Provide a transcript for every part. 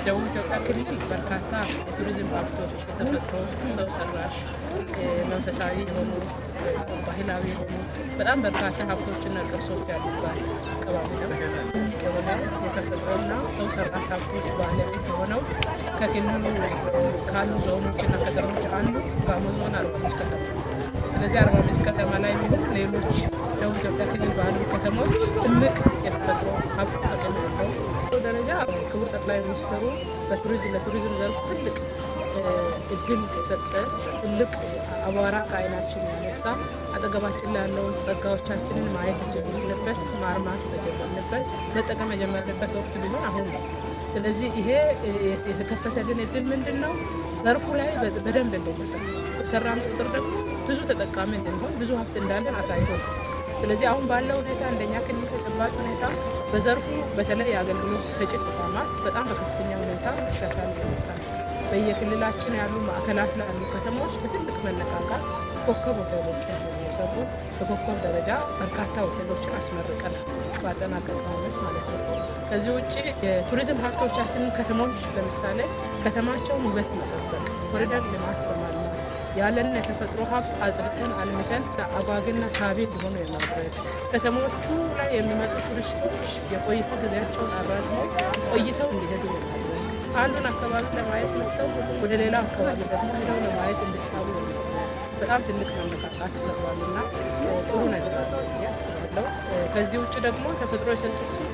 ደቡብ ኢትዮጵያ ክልል በርካታ የቱሪዝም ሀብቶች የተፈጥሮ ሰው ሰራሽ መንፈሳዊ የሆኑ ባህላዊ የሆኑ በጣም በርካታ ሀብቶችና ቅርሶች ያሉባት አካባቢ ነው። የሆነ የተፈጥሮና ሰው ሰራሽ ሀብቶች ባለቤት የሆነው ከክልሉ ካሉ ዞኖችና ከተሞች አንዱ ጋሞ ዞን አርባ ምንጭ ከተማ። ስለዚህ አርባ ምንጭ ከተማ ላይ የሚሆን ሌሎች ደቡብ ኢትዮጵያ ክልል ባሉ ከተሞች እምቅ የተፈጥሮ ሀብት ጥቅም ያለው ደረጃ ክቡር ጠቅላይ ሚኒስትሩ ለቱሪዝም ዘርፍ ትልቅ እድል የሰጠ ትልቅ አቧራ ከዓይናችን ያነሳ አጠገባችን ላይ ያለውን ጸጋዎቻችንን ማየት የጀመርንበት ማርማት የጀመርንበት መጠቀም የጀመርንበት ወቅት ቢሆን አሁን ነው። ስለዚህ ይሄ የተከፈተልን እድል ምንድን ነው? ዘርፉ ላይ በደንብ እንድንሰራ በሰራን ቁጥር ደግሞ ብዙ ተጠቃሚ እንድንሆን ብዙ ሀብት እንዳለን አሳይቶ ነው። ስለዚህ አሁን ባለው ሁኔታ እንደኛ ክልል ተጨባጭ ሁኔታ በዘርፉ በተለይ የአገልግሎት ሰጪ ተቋማት በጣም በከፍተኛ ሁኔታ መሻሻል ይመጣል። በየክልላችን ያሉ ማዕከላት ላይ ያሉ ከተሞች በትልቅ መነቃቃት ኮከብ ሆቴሎችን የሚሰሩ በኮከብ ደረጃ በርካታ ሆቴሎችን አስመርቀናል ባጠናቀቅነው ዓመት ማለት ነው። ከዚህ ውጭ የቱሪዝም ሀብቶቻችንን ከተሞች ለምሳሌ ከተማቸውን ውበት መጠበቅ፣ ኮሪደር ልማት በማልማት ያለን የተፈጥሮ ሀብት አጽድተን አልምተን አጓግና ሳቢ እንዲሆኑ የማድረግ ከተሞቹ ላይ የሚመጡ ቱሪስቶች የቆይታ ጊዜያቸውን አራዝመው ቆይተው እንዲሄዱ የማድረግ አንዱን አካባቢ ለማየት መጥተው ወደ ሌላ አካባቢ ደግሞ ሄደው ለማየት እንዲሳቡ በጣም ትልቅ መነቃቃት ፈጥሯልና ጥሩ ነገር ያስባለሁ። ከዚህ ውጭ ደግሞ ተፈጥሮ የሰጠችን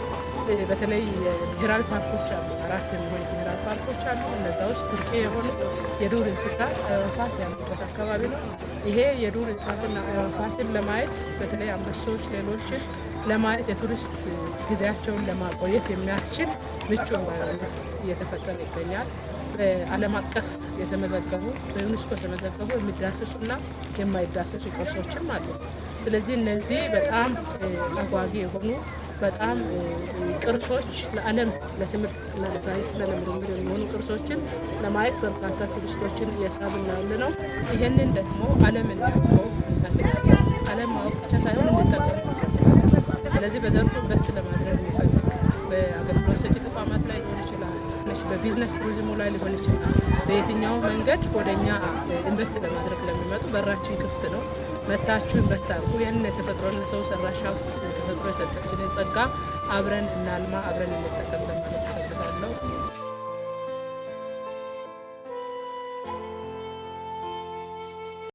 በተለይ የብሔራዊ ፓርኮች አሉ። 4 የሚሆኑ ብሔራዊ ፓርኮች አሉ። እነዛ ውስጥ ብርቅ የሆኑ የዱር እንስሳት አዕዋፋት ያሉበት አካባቢ ነው። ይሄ የዱር እንስሳትና አዕዋፋትን ለማየት በተለይ አንበሶች፣ ሌሎችን ለማየት የቱሪስት ጊዜያቸውን ለማቆየት የሚያስችል ምቹ ኤንቫይሮንመንት እየተፈጠረ ይገኛል። በዓለም አቀፍ የተመዘገቡ በዩኔስኮ የተመዘገቡ የሚዳሰሱና የማይዳሰሱ ቅርሶችም አሉ። ስለዚህ እነዚህ በጣም አጓጊ የሆኑ በጣም ቅርሶች ለዓለም ለትምህርትና ለሳይንስና ለምርምር የሚሆኑ ቅርሶችን ለማየት በርካታ ቱሪስቶችን እየሳብን ያለ ነው። ይህንን ደግሞ ዓለም እንዲያውቀው እንፈልጋለን። ዓለም ማወቅ ብቻ ሳይሆን እንዲጠቀም እንፈልጋለን። ስለዚህ በዘርፉ ኢንቨስት ለማድረግ የሚፈልግ በአገልግሎት ሰጪ ተቋማት ላይ ሊሆን ይችላል፣ በቢዝነስ ቱሪዝሙ ላይ ሊሆን ይችላል። በየትኛው መንገድ ወደኛ ኢንቨስት ለማድረግ ለሚመጡ በራችን ክፍት ነው። መታችሁ ኢንቨስት አድርጉ። ይህንን የተፈጥሮና ሰው ሰራሽ ሀብት ተፈጥሮ የሰጠችንን ጸጋ አብረን እናልማ፣ አብረን እንጠቀም ለማለት እፈልጋለሁ።